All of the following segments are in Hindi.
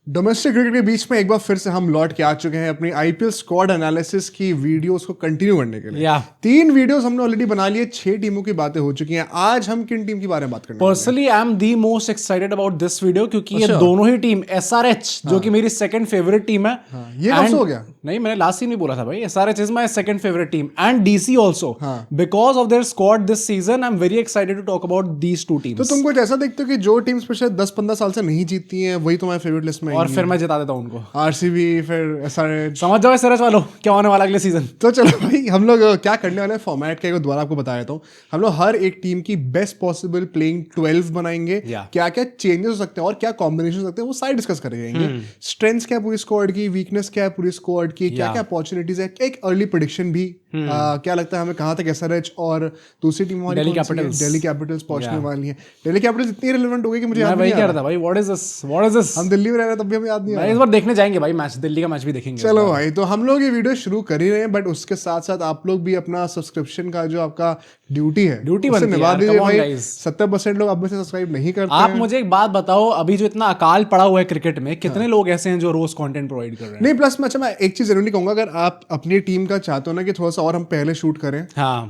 डोमेस्टिक क्रिकेट के बीच में एक बार फिर से हम लौट के आ चुके हैं अपनी आईपीएल स्क्वाड एनालिसिस की वीडियोस को कंटिन्यू करने के लिए। 3 वीडियोस हमने ऑलरेडी बना लिए, 6 टीमों की बातें हो चुकी हैं। आज हम किन टीम के बारे में बात करने? Personally I am the most excited about this video क्योंकि ये दोनों ही टीम एसआरएच जो कि मेरी सेकंड फेवरेट टीम है। ये कब से हो गया? नहीं, मैंने लास्ट सीन भी बोला था भाई, SRH is my second favourite team and DC also because of their squad this season. I am very excited to talk about these two teams. तो तुम कुछ ऐसा देखते हो कि जो टीम्स पिछले 10-15 साल से नहीं जीतती हैं वही तुम्हारे फेवरेट लिस्ट में, और फिर मैं जिता देता हूं उनको। आरसीबी, फिर एसआरएच, समझ जाओ एसआरएच वालों क्या होने वाला अगले सीजन। तो चलो भाई, हम लोग क्या करने वाले हैं फॉर्मेट के दोबारा आपको बता देता हूँ। हम लोग हर एक टीम की बेस्ट पॉसिबल प्लेइंग 12 बनाएंगे। क्या क्या चेंजेस हो सकते हैं और क्या कॉम्बिनेशन हो सकते हैं वो सारे डिस्कस करेंगे। स्ट्रेंथ्स क्या है पूरी स्क्वाड की, वीकनेस क्या है पूरी स्क्वाड की, क्या क्या अपॉर्चुनिटीज है, एक अर्ली प्रेडिक्शन भी क्या लगता है हमें कहाँ तक एसआरएच और दूसरी टीम दिल्ली कैपिटल्स पहुंचने वाली है। दिल्ली कैपिटल्स इतनी रिलेवेंट हो गई कि मुझे मैं वही कह रहा था भाई, व्हाट इज दिस। हम दिल्ली में रह रहे हैं तब भी हमें याद नहीं आ रहा। इस बार देखने जाएंगे भाई मैच, दिल्ली का मैच भी देखेंगे। चलो भाई, तो हम लोग ये वीडियो शुरू कर ही रहे हैं, बट उसके साथ साथ आप लोग भी अपना सब्सक्रिप्शन का जो आपका ड्यूटी निभा दीजिए भाई। 70% लोग अब से सब्सक्राइब नहीं करते। आप मुझे एक बात बताओ, अभी जो इतना अकाल पड़ा हुआ है क्रिकेट में, कितने लोग ऐसे हैं जो रोज कंटेंट प्रोवाइड कर रहे हैं? नहीं, प्लस मैं एक चीज जरूरी कहूंगा, अगर आप अपनी टीम का चाहते हो ना कि थोड़ा सा और हम पहले शूट करें,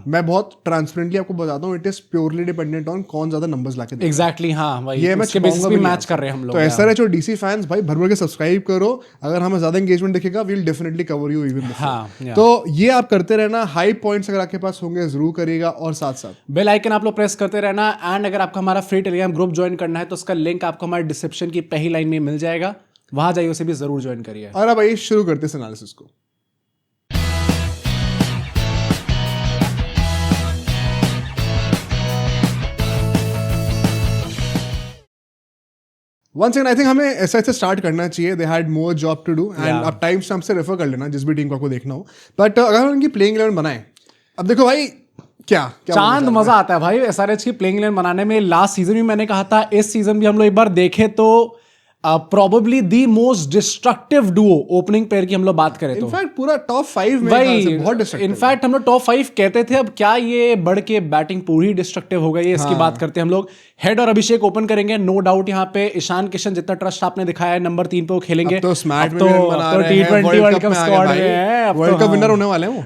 मैं बहुत ट्रांसपेरेंटली आपको बताता हूँ, it is purely dependent on कौन ज्यादा नंबर्स लाके देगा। एग्जैक्टली, हाँ भाई, ये उसके बेसिस पे मैच कर रहे हैं हम लोग। तो एसआरएच और डीसी फैंस भाई भर भर के सब्सक्राइब करो। अगर हमें ज्यादा एंगेजमेंट दिखेगा we will definitely cover you even before. तो ये आप करते रहना। हाई पॉइंट्स अगर आपके पास होंगे जरूर करिएगा, और साथ साथ बेल आइकन आप लोग प्रेस करते रहना। एंड अगर आपको हमारा फ्री टेलीग्राम ग्रुप ज्वाइन करना है तो उसका लिंक आपको हमारे डिस्क्रिप्शन की पहली लाइन में मिल जाएगा, वहां जाइए, उसे भी जरूर ज्वाइन करिए। और अब भाई शुरू करते हैं एनालिसिस को। वन सेकंड, आई थिंक हमें ऐसा स्टार्ट करना चाहिए। They had more job to do and अब टाइम स्टैम्प से रेफर कर लेना जिस भी टीम को आपको देखना हो। बट अगर हम उनकी प्लेइंग 11 बनाए, अब देखो भाई क्या चांद मजा आता है भाई एसआरएच की प्लेइंग 11 बनाने में। लास्ट सीजन भी मैंने कहा था, इस सीजन भी हम लोग एक बार देखे तो probably the most destructive Duo opening pair की हम लोग बात करें तो इनफैक्ट पूरा टॉप 5 में बहुत डिस्ट्रक्टिव। इनफैक्ट हम लोग टॉप 5 कहते थे, अब क्या ये बढ़ के बैटिंग पूरी डिस्ट्रक्टिव हो गई है, इसकी बात करते हैं हम लोग। हेड और अभिषेक ओपन करेंगे, नो डाउट। यहाँ पे ईशान किशन जितना ट्रस्ट आपने दिखाया है, नंबर 3 पे वो खेलेंगे। अब तो स्मार्ट में बना रहे हैं, T20 वर्ल्ड कप स्क्वाड में है, वर्ल्ड कप विनर होने वाले हैं वो।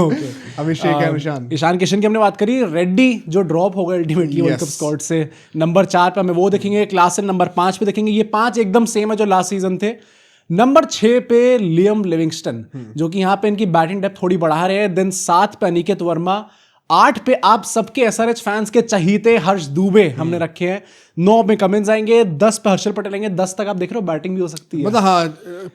ओके, अभिषेक है, ईशान किशन की हमने बात करी। रेड्डी जो ड्रॉप हो गए अल्टीमेटली वर्ल्ड कप स्क्वाड से, नंबर 4 पे हमें वो देखेंगे। क्लासन नंबर 5 पे देखेंगे। ये 5 एकदम सेम है जो लास्ट सीजन थे। नंबर 6 पे लियम लिविंगस्टन जो कि यहाँ पे इनकी बैटिंग डेप्थ थोड़ी बढ़ा रहे हैं। देन 7 पे अनिकेत वर्मा। 8 पे आप सबके एसआरएच फैंस के चहीते हर्ष दूबे हमने रखे हैं। 9 में कमिंस आएंगे। 10 पे हर्षल पटेल आएंगे। 10 तक आप देख रहे हो बैटिंग भी हो सकती है, मतलब हाँ,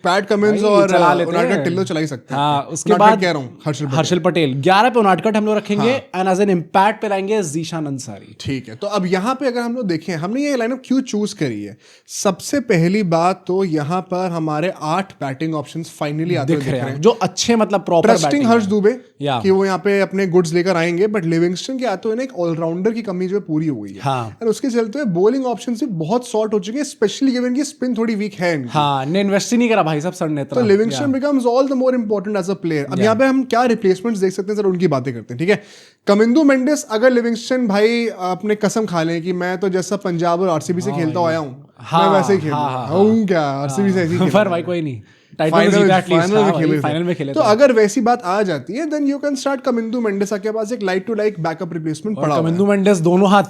पैट कमिंस और उनाडकट टिल्लो चला ही सकते हैं। हाँ, उसके बाद कह रहा हूँ हर्षल पटेल। 11 पे उनाडकट हम लोग रखेंगे एंड एज एन इम्पैक्ट पे लाएंगे जीशान अंसारी। ठीक है, तो अब यहाँ पे अगर हम लोग देखें हमने ये लाइनअप क्यों चूज करी है, सबसे पहली बात तो यहाँ पर हमारे 8 बैटिंग ऑप्शंस फाइनली आते दिख रहे हैं जो अच्छे, मतलब प्रॉपर ट्रस्टिंग हर्ष दूबे कि वो यहाँ पे अपने गुड्स लेकर आएंगे। बट लिविंगस्टन के आते हुए एक ऑलराउंडर की कमी जो पूरी हो गई है। और उसके चलते हुए बॉलिंग ऑप्शंस भी बहुत शॉर्ट हो चुके हैं, स्पेशली गिवन की स्पिन थोड़ी वीक है इनकी। हाँ, ने इन्वेस्ट ही नहीं करा भाई साहब सर ने। तो Livingstone becomes all the more important as a player. अब यहाँ पे हम क्या रिप्लेसमेंट्स देख सकते हैं, सर उनकी बातें करते हैं। ठीक है, कमिंदु मेंडिस, अगर लिविंगस्टन भाई अपने कसम खा लें कि मैं तो जैसा पंजाब और आरसीबी से खेलता आया हूँ, मैं वैसे ही खेलूं क्या आरसीबी से ऐसे ही पर भाई कोई नहीं, फाइनल में खेले। तो अगर वैसी बात आ जाती है then you can start Kamindu Mendis. आपके पास एक like to like backup replacement पड़ा हुआ है। कमिंदु मेंडिस दोनों हाथ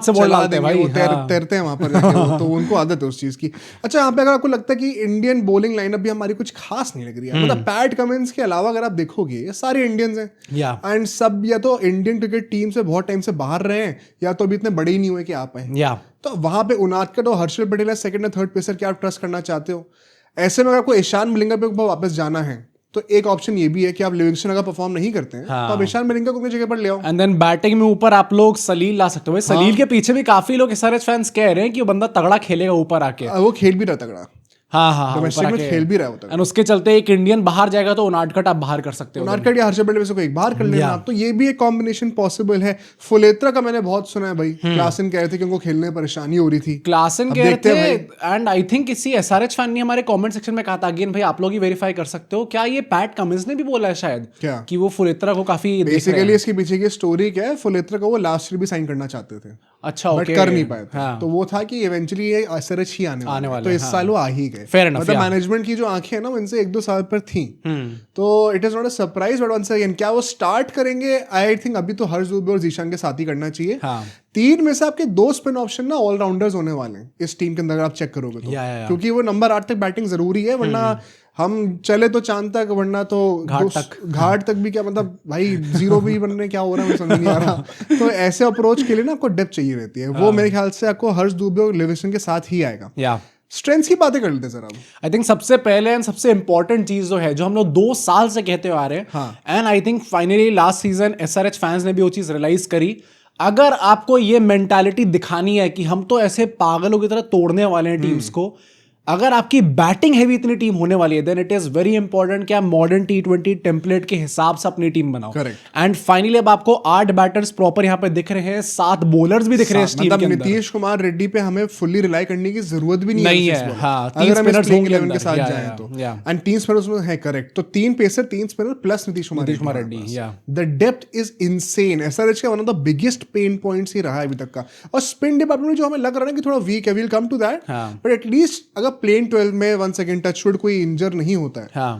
से बॉल डालते हैं भाई, तैरते हैं वहां पर तो उनको आदत है उस चीज की। अच्छा, यहाँ पे अगर आपको लगता है कि इंडियन बॉलिंग लाइनअप भी हमारी कुछ खास नहीं लग रही है, मतलब पैट कमिंस के अलावा अगर आप देखोगे ये सारे इंडियंस हैं एंड सब या तो इंडियन क्रिकेट टीम से बहुत टाइम से बाहर रहे हैं या तो अभी इतने बड़े ही नहीं हुए कि आप आए। तो वहां पे उनादकट और हर्षल पटेल है सेकंड और थर्ड पेसर, क्या आप ट्रस्ट करना चाहते हो? ऐसे में अगर आपको ईशान मलिंगा पे वापस जाना है तो एक ऑप्शन ये भी है कि आप लिविंगस्टन अगर परफॉर्म नहीं करते हैं तो आप ईशान मलिंगा को अपनी जगह पर ले आओ। एंड देन बैटिंग में ऊपर आप लोग सलील ला सकते हो। सलील के पीछे भी काफी लोग एसआरएच फैंस कह रहे हैं कि वो बंदा तगड़ा खेलेगा ऊपर आके। वो खेल भी रहा तगड़ा, हाँ, डोमेस्टिक में खेल भी रहा होता है। और उसके चलते एक इंडियन बाहर जाएगा तो उनाडकट आप बाहर कर सकते हो, उनाडकट या हर्षल पटेल को एक बाहर कर लेना आप, तो ये भी एक कॉम्बिनेशन पॉसिबल है। फुलेत्रा का मैंने बहुत सुना है भाई, क्लासन कह रहे थे कि उनको खेलने में परेशानी हो रही थी, क्लासन कह रहे थे, एंड आई थिंक किसी एसआरएच फैन ने हमारे कमेंट सेक्शन में कहा था, अगेन भाई आप लोग ही वेरीफाई कर सकते हो, क्या ये पैट कमिंस ने भी बोला है शायद क्या कि वो फुलेत्रा को काफी बेसिकली इसके पीछे की स्टोरी क्या है, फुलेत्रा को वो लास्ट ईयर भी साइन करना चाहते थे, अच्छा बट कर नहीं पाए थे, तो वो था कि इवेंचुअली ये एसआरएच ही आने वाले, तो इस साल वो आ ही गए। मतलब मैनेजमेंट की जो आंखें हैं ना इनसे 1-2 साल पर थी, तो it is not a surprise, but once again क्या वो स्टार्ट करेंगे, आई थिंक अभी तो हर्ष दुबे और जीशान के साथ ही करना चाहिए। 3 में से आपके 2 स्पिन ऑप्शन ना ऑलराउंडर्स होने वाले हैं इस टीम के अंदर, अगर आप चेक करोगे तो, क्योंकि वो नंबर 8 तक बैटिंग जरूरी है, वरना हम चले तो चांद तक, वरना तो घाट तक भी क्या, मतलब भाई 0 भी बनने क्या हो रहा है मुझे समझ नहीं आ रहा। तो ऐसे अप्रोच के लिए ना आपको डेप्थ चाहिए रहती है, वो मेरे ख्याल से आपको हर्ष दुबे और लिविंगस्टन के साथ ही आएगा। स्ट्रेंथ्स की बातें कर लेते हैं सर अब। आई थिंक सबसे पहले एंड सबसे इंपॉर्टेंट चीज जो है, जो हम लोग 2 साल से कहते हुए आ रहे हैं, and I think finally last season SRH fans ने भी वो चीज रियलाइज करी, अगर आपको ये मेंटालिटी दिखानी है कि हम तो ऐसे पागलों की तरह तोड़ने वाले हैं टीम्स को, अगर आपकी बैटिंग हैवी इतनी टीम होने वाली है, then it is very important कि आप मॉडर्न T20 टेम्पलेट के हिसाब से अपनी टीम बनाओ। एंड फाइनली अब आपको 8 बैटर्स प्रॉपर यहाँ पे दिख रहे हैं, 7 बॉलर्स भी दिख रहे हैं इस टीम के अंदर। नीतीश कुमार रेड्डी पे हमें फुल्ली रिलाई करने की जरूरत भी नहीं है। हाँ, अगर हम प्लेइंग 11 के साथ जाएं तो, एंड 3 स्पिनर्स में है, करेक्ट, तो 3 pacer 3 spinner plus Nitish Kumar Reddy. The depth is insane. SRH का one of the biggest pain points ही रहा है अभी तक का, और स्पिन डिपार्टमेंट जो हमें लग रहा है कि थोड़ा वीक है, we will come to that, but at least अगर प्लेन 12 में वन सेकंड टचवुड कोई इंजर नहीं होता है,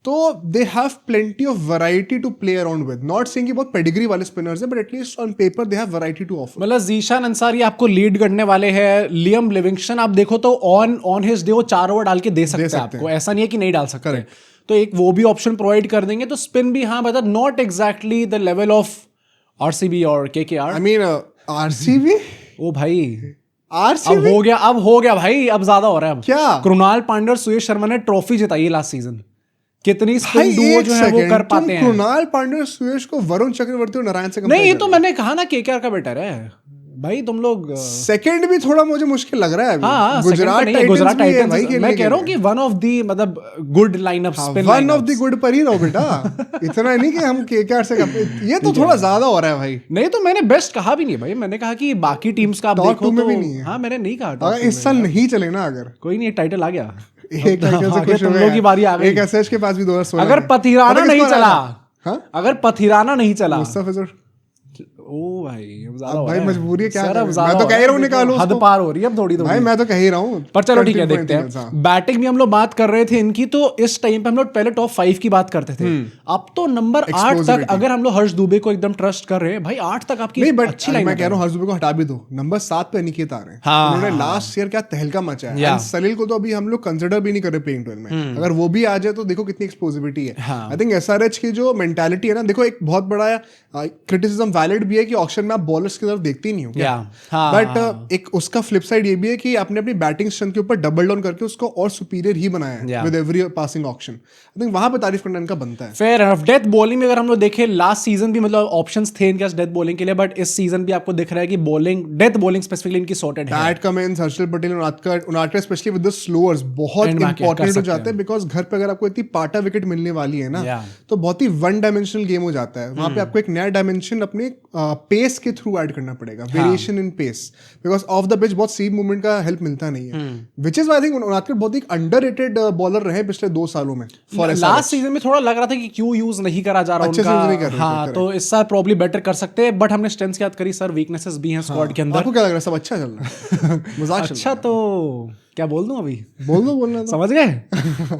तो they have plenty of variety to play around with. Not saying कि बहुत पेडिग्री वाले स्पिनर्स हैं, but at least on paper they have variety to offer. मतलब जीशान अंसारी आपको लीड करने वाले हैं, लियम लिविंगस्टन आप देखो तो ऑन हिज डे वो 4 ओवर डाल के दे सकते हैं आपको, ऐसा नहीं है कि नहीं डाल सकते, तो एक वो भी ऑप्शन प्रोवाइड कर देंगे। तो स्पिन भी हाँ बता, not exactly the level of RCB और केकेआर। आई मीन आरसीबी, ओ भाई अब हो गया भाई, अब ज्यादा हो रहा है। अब क्या कृणाल पांड्या और सुयश शर्मा ने ट्रॉफी जिताई लास्ट सीजन, कितनी स्पिन डुओ जो है वो कर पाते हैं। कृणाल पांड्या और सुयश को वरुण चक्रवर्ती और नारायण से नहीं, ये तो मैंने कहा ना केकेआर का बेटर है भाई, तुम लोग सेकंड भी थोड़ा मुझे मुश्किल लग रहा है अभी। हाँ, गुजरात टाइटंस भाई, मैं कह रहा हूँ कि वन ऑफ दी मतलब good lineup, one of the good पर ही रहो बेटा। इतना नहीं कि हम केकेआर से ये तो थोड़ा ज्यादा हो रहा है भाई। नहीं तो मैंने बेस्ट कहा भी नहीं भाई, मैंने कहा कि बाकी टीम्स का आप देखो तो हाँ, मैंने नहीं कहा इस साल नहीं चले ना, अगर कोई नहीं टाइटल आ गया, एक तुम लोग की बारी आ गई। एक एसएच के पास भी 2016 अगर पथिराना नहीं चला, अगर पथिराना नहीं चला, ओ भाई अब भाई मजबूरी है क्या, मैं तो कह ही रहा हूँ निकालो, हद पार हो रही है अब थोड़ी भाई, मैं तो कह ही रहा हूँ। पर चलो ठीक है, देखते हैं। बैटिंग भी हम लोग बात कर रहे थे इनकी, तो इस टाइम पे हम लोग पहले टॉप 5 की बात करते थे, अब तो नंबर 8 तक अगर हम लोग हर्ष दुबे को एकदम ट्रस्ट कर रहे हैं भाई, 8 तक आपकी अच्छी लाइन। मैं कह रहा हूँ हर्ष दुबे को हटा भी दो, नंबर 7 पे अनिकेत आ रहे हैं। उन्होंने लास्ट ईयर क्या तहलका मचाया है, सलील को तो अभी हम लोग कंसिडर भी नहीं कर रहे प्लेइंग 12 में, अगर वो भी आ जाए तो देखो कितनी एक्सपोजिबिलिटी है। आई थिंक एसआरएच की जो मेंटालिटी है ना, देखो एक बहुत बड़ा क्रिटिसिज्म वैलिड भी है कि ऑक्शन में आप बॉलर्स की तरफ देखते ही नहीं हो, बट एक उसका फ्लिप साइड ये भी है कि आपने अपनी बैटिंग स्ट्रेंथ के ऊपर डबल डाउन करके उसको और सुपीरियर ही बनाया है with every passing auction. I think वहां पे तारीफ करना इनका बनता है। Fair enough. डेथ बॉलिंग में अगर हम लोग देखें, लास्ट सीजन भी मतलब ऑप्शंस थे इनके पास डेथ बॉलिंग के लिए, बट इस सीजन भी आपको दिख रहा है कि बॉलिंग, डेथ बॉलिंग स्पेसिफिकली इनकी सॉर्टेड है। Pat Cummins, Harshal Patel, Unadkat specially with the slowers बहुत इंपॉर्टेंट हो जाते हैं, बिकॉज घर पे अगर आपको इतनी पाटा विकेट मिलने वाली है ना, तो बहुत ही वन डायमेंशनल गेम हो जाता है। वहां पे आपको एक नया डायमेंशन अपने पेस के थ्रू ऐड करना पड़ेगा, variation in pace, because of the pitch बहुत सीम मूवमेंट का हेल्प मिलता नहीं है, विच इज आई थिंक उनादकर बहुत ही अंडररेटेड बॉलर रहे पिछले 2 सालों में। लास्ट सीजन में थोड़ा लग रहा था कि क्यों यूज नहीं करा जा रहा उनका, हाँ, तो इस साल प्रॉब्ली बेटर कर सकते हैं, बट हमने स्ट्रेंथ्स की बात करी सर, वीकनेसेस भी हैं स्क्वाड के अंदर। आपको क्या लग रहा है, सब अच्छा चल रहा है? मजाक अच्छा, तो क्या बोल दूं अभी? बोलना तो। समझ गए?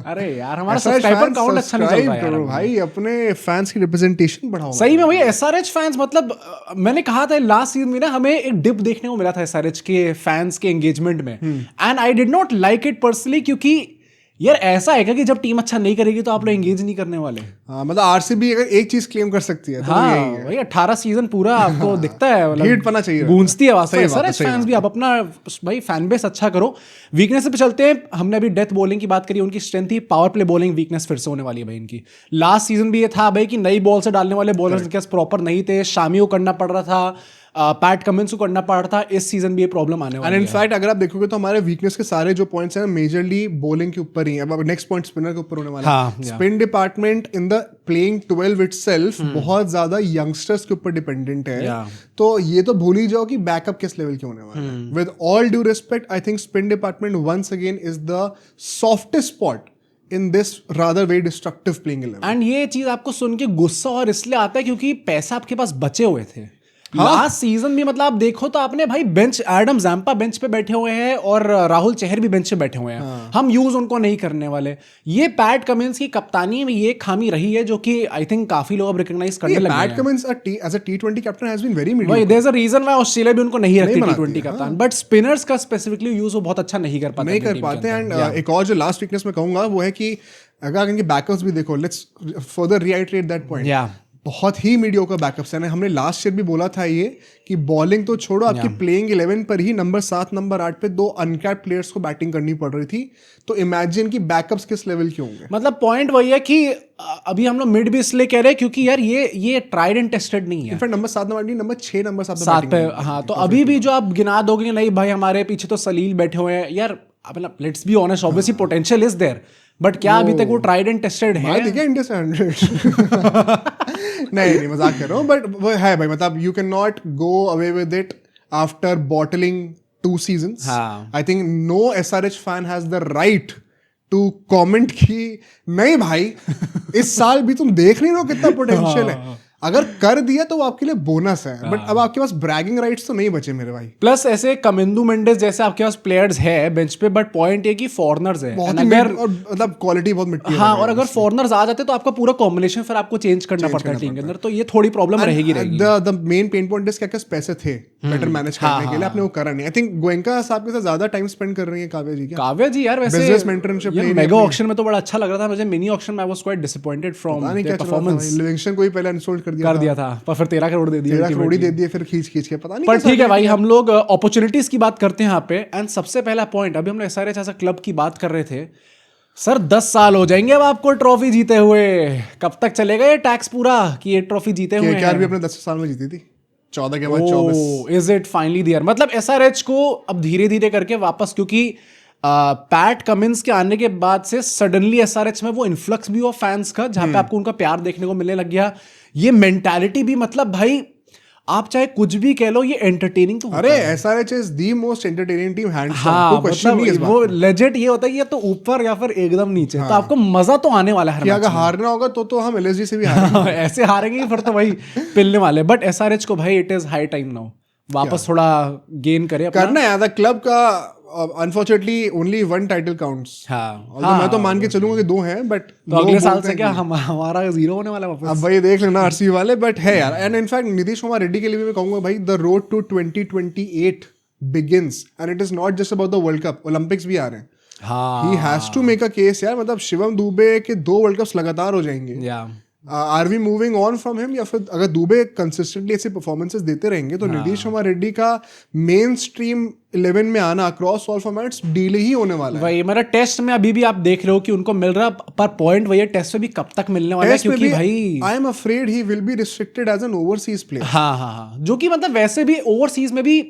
अरे यार हमारा सब्सक्राइबर काउंट अच्छा नहीं चल रहा है यार भाई, अपने फैंस की रिप्रेजेंटेशन बढ़ाओ। सही में भाई, एसआरएच फैंस, मतलब मैंने कहा था लास्ट सीजन में ना हमें एक डिप देखने को मिला था एसआरएच के फैंस के एंगेजमेंट में, and I did not like it personally, क्योंकि यार ऐसा है कि जब टीम अच्छा नहीं करेगी तो आप लोग एंगेज नहीं करने वाले। हाँ, मतलब आरसीबी अगर एक चीज क्लेम कर सकती है तो हाँ, यही है भाई, 18 सीजन पूरा आपको दिखता है, मतलब हीट पना चाहिए, गूंजती है वास्तव में। सर फैंस भी आप अपना भाई फैन बेस अच्छा करो। वीकनेस पे चलते हैं, हमने अभी डेथ बॉलिंग की बात करी, उनकी स्ट्रेंथ थी पावर प्ले बॉलिंग, वीकनेस फिर से होने वाली है भाई इनकी। लास्ट सीजन भी ये था भाई कि नई बॉल से डालने वाले बॉलर्स के पास प्रॉपर नहीं थे, शामी को करना पड़ रहा था, पैट कमिंस को करना पड़ रहा था, इस सीजन भी ये प्रॉब्लम आने वाली है। एंड इनफैक्ट अगर आप देखोगे तो हमारे वीकनेस के सारे जो पॉइंट्स हैं मेजरली बॉलिंग के ऊपर ही है। अब नेक्स्ट पॉइंट स्पिनर के ऊपर होने वाला है। Spin department in the playing 12 itself बहुत ज्यादा यंगस्टर्स के ऊपर डिपेंडेंट है। तो ये तो भूल ही जाओ कि बैकअप किस लेवल के होने वाला है। With all due respect, I think spin department once again is the softest spot in this rather very destructive playing 11. And ये चीज आपको सुन के गुस्सा और इसलिए आता है क्योंकि पैसा आपके पास बचे हुए थे। लास्ट सीजन भी मतलब आप देखो तो आपने भाई बेंच, एडम जैम्पा बेंच पे बैठे हुए हैं और राहुल चहर भी बेंच पे बैठे हुए हैं। हम यूज उनको नहीं करने वाले। ये पैट कमिंस की कप्तानी में ये खामी रही है जो कि आई थिंक काफी लोग अब रिकॉग्नाइज करने लगे हैं। Pat Cummins as a T20 captain has been very mediocre. भाई there is a reason why Australia भी उनको नहीं रखती T20 कप्तान, बट स्पिनर्स का स्पेसिफिकली यूज वो बहुत अच्छा नहीं कर पाते। एंड एक और जो लास्ट वीकनेस में कहूंगा वो है कि अगर इनके बैकअप्स भी देखो, let's further reiterate that point. बहुत ही मीडियोकर बैकअप्स हैं। हमने लास्ट ईयर भी बोला था ये कि बॉलिंग तो छोड़ो, आपकी प्लेइंग 11 पर ही नंबर 7 नंबर 8 पे 2 अनकैप्ड प्लेयर्स को बैटिंग करनी पड़ रही थी। तो इमेजिन कि बैकअप्स किस लेवल के होंगे। मतलब पॉइंट वही है कि अभी हम लोग मिड भी इसलिए कह रहे हैं क्योंकि यार ये ट्राइड एंड टेस्टेड नहीं है। इनफैक्ट नंबर 7 नंबर नहीं, नंबर 6 नंबर 7 पे हाँ, तो अभी भी जो आप गिना दोगे नहीं भाई हमारे पीछे तो सलील बैठे हुए हैं यार, let's be honest, obviously potential is there, but क्या अभी तक वो ट्राइड एंड टेस्टेड है? देखिए इंडिया से 100 नहीं मजाक कर रहा हूँ, बट वो है भाई। मतलब you can not go away with it after bottling 2 seasons. I think no SRH fan has the right to comment कि नहीं भाई इस साल भी तुम देख नहीं रहे हो कितना पोटेंशियल है। अगर कर दिया तो वो आपके लिए बोनस है, बट अब आपके पास ब्रैगिंग राइट्स तो नहीं बचे मेरे भाई। प्लस ऐसे कमिंदू मेंडेस जैसे आपके पास प्लेयर्स है बेंच पे, बट पॉइंट ये कि फॉरनर्स है बहुत ही मतलब क्वालिटी बहुत मिट्टी है। हाँ, और अगर फॉरनर्स आ जाते तो आपका पूरा कॉम्बिनेशन फिर आपको चेंज करना पड़ता है टीम के अंदर, तो ये थोड़ी प्रॉब्लम रहेगी। The main pain point is क्या पैसे थे बेटर मैनेज करने के लिए, आपने वो करा नहीं। आई थिंक गोयनका साहब के साथ ज्यादा टाइम स्पेंड कर रही है काव्या जी। काव्या जी यार वैसे बिजनेस मेंटरशिप मेगा ऑक्शन में तो बड़ा अच्छा लग रहा था मुझे। मिनी ऑक्शन में I was quite disappointed from their performance. Livingstone को ही पहले इंसल्ट कर दिया था, पर फिर 13 करोड़ दे दिए, 13 करोड़ दे दिए फिर खींच के, पता नहीं। पर ठीक है भाई, हम लोग अपॉर्चुनिटीज की बात करते हैं यहाँ पे। एंड सबसे पहला पॉइंट, अभी हम लोग SRH ऐसा क्लब की बात कर रहे थे सर, 10 साल हो जाएंगे अब आपको ट्रॉफी जीते हुए। कब तक चलेगा ये टैक्स पूरा कि ये ट्रॉफी जीते हुए? KKR भी अपने 10 साल में जीती थी, 14 के बाद 24। Is it finally there? मतलब SRH को अब धीरे धीरे करके वापस, क्योंकि पैट कमिंस के आने के बाद से सडनली SRH में वो इन्फ्लक्स भी हुआ फैंस का, जहां पे आपको उनका प्यार देखने को मिलने लग गया। ये मेंटालिटी भी, मतलब भाई आप चाहे कुछ भी कह लो, ये एंटरटेनिंग तो अरे SRH is the most entertaining team hands down. हाँ, मतलब वो लेजेंड ये होता है कि ये तो ऊपर या फिर एकदम नीचे। तो आपको मजा तो आने वाला है। अगर हारना होगा तो हम LSG से भी हारेंगे। ऐसे हारेंगे फिर तो भाई पिलने वाले। बट SRH को भाई it is high time now वापस थोड़ा गेन करे, करना है। द क्लब का अनफॉर्चुनेटली ओनली 1 टाइटल काउंट्स। मैं तो मान के चलूंगा कि 2 हैं, बट तो अगले साल से क्या हमारा 0 होने वाला है वापस? अब भाई देख लेना RCB वाले, बट है यार। एंड इनफैक्ट नीतीश कुमार रेड्डी के लिए भी मैं कहूंगा भाई, the road to 2028 begins and it is not just about the world cup, Olympics भी आ रहे हैं। He has to make a case यार। मतलब शिवम दुबे के 2 वर्ल्ड कप्स लगातार हो जाएंगे। Are we moving on from him, या फिर अगर दुबे कंसिस्टेंटली ऐसे परफॉर्मेंसेस देते रहेंगे तो नीतीश कुमार रेड्डी का मेन स्ट्रीम 11 में आना अक्रॉस ऑल फॉर्मेट्स डीले ही होने वाला है। वही मेरा टेस्ट में अभी भी आप देख रहे हो कि उनको मिल रहा, पर पॉइंट वही है टेस्ट में भी कब तक मिलने वाला है, क्योंकि भाई I am afraid he will be restricted as an overseas player. हाँ, जो कि मतलब वैसे भी ओवरसीज में भी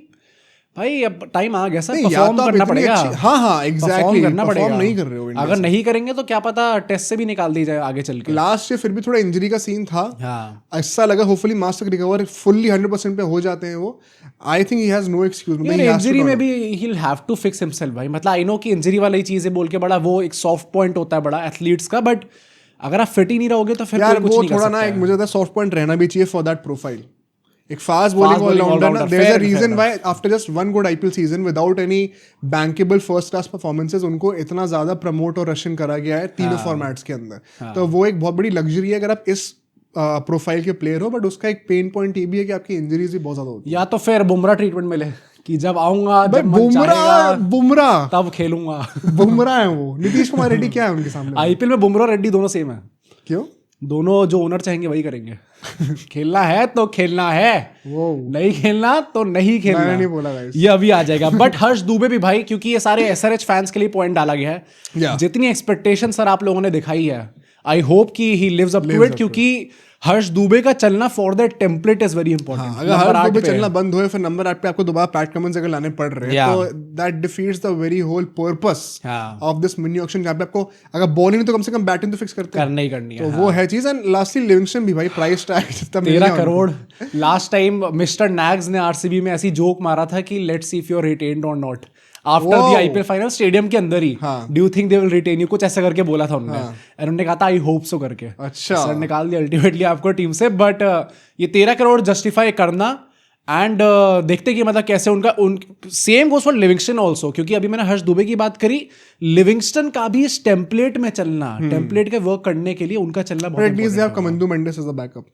भाई अब टाइम आ गया सर, परफॉर्म करना पड़ेगा। हाँ एग्जैक्टली, करना पड़ेगा। नहीं कर रहे हो, अगर नहीं करेंगे तो क्या पता टेस्ट से भी निकाल दी जाए आगे चल के। लास्ट ईयर फिर भी थोड़ा इंजरी का सीन था। ऐसा लगा होपफुली मार्च तक रिकवर फुल्ली 100% पे हो जाते हैं वो। I think he has no excuse. Injury में भी he will have to fix himself भाई। मतलब आई नो कि इंजरी वाली चीज है बोल के बड़ा वो एक सॉफ्ट पॉइंट होता है बड़ा एथलीट्स का, बट अगर आप फिट ही नहीं रहोगे तो फिर यार वो थोड़ा ना एक मुझे सॉफ्ट पॉइंट रहना भी चाहिए फॉर दैट प्रोफाइल। एक fast bowling allrounder, there is a reason why after just 1 good IPL season without any bankable first class performances उनको इतना ज्यादा प्रमोट और रशन करा गया है तीनों फॉर्मेट्स के अंदर। तो वो एक बहुत बड़ी लग्जरी है अगर आप इस प्रोफाइल के प्लेयर हो, बट उसका एक पेन पॉइंट ये भी है कि आपकी इंजरीज भी बहुत ज्यादा होती है। या तो फिर बुमराह ट्रीटमेंट मिले कि जब आऊंगा बुमराह तब खेलूंगा। बुमराह है वो। नीतीश कुमार रेड्डी क्या है उनके सामने? IPL में बुमराह रेड्डी दोनों सेम है। क्यों? दोनों जो ओनर चाहेंगे वही करेंगे। खेलना है तो खेलना है, नहीं खेलना तो नहीं खेलना। मैंने नहीं बोला गाइस, ये अभी आ जाएगा। बट हर्ष दुबे भी भाई, क्योंकि ये सारे SRH फैंस के लिए पॉइंट डाला गया है। जितनी एक्सपेक्टेशन सर आप लोगों ने दिखाई है, आई होप कि he lives up to it, क्योंकि हर्ष दुबे का चलना for that template is very important. अगर हर्ष दुबे चलना बंद हुए फिर नंबर 8 पे आपको दोबारा पैट कमिंस अगर लाने पड़ रहे हैं तो that defeats the very whole purpose of this mini auction, जहाँ पे आपको अगर बॉलिंग नहीं तो कम से कम बैटिंग तो फिक्स करते हैं, करना ही करनी है। तो वो है चीज। एंड लास्टली लिविंगस्टन भी भाई price tag 13 crore. Last time mister Nags ने आरसीबी में ऐसी जोक मारा था कि let's see if you are retained और not after the IPL final, stadium के अंदर ही, do you think they will retain you, कुछ ऐसा करके बोला था उन्होंने। उन्होंने कहा था आई होप सो करके। अच्छा, सर निकाल दिया अल्टीमेटली आपको टीम से। बट ये 13 करोड़ जस्टिफाई करना एंड देखते कि मतलब कैसे उनका same goes for Livingstone also, क्योंकि अभी मैंने हर्ष दुबे की बात करी, लिविंगस्टन का भी इस टेम्पलेट में चलना, टेम्पलेट के वर्क करने के लिए उनका चलना बहुत at least they have Kamindu Mendis as a backup.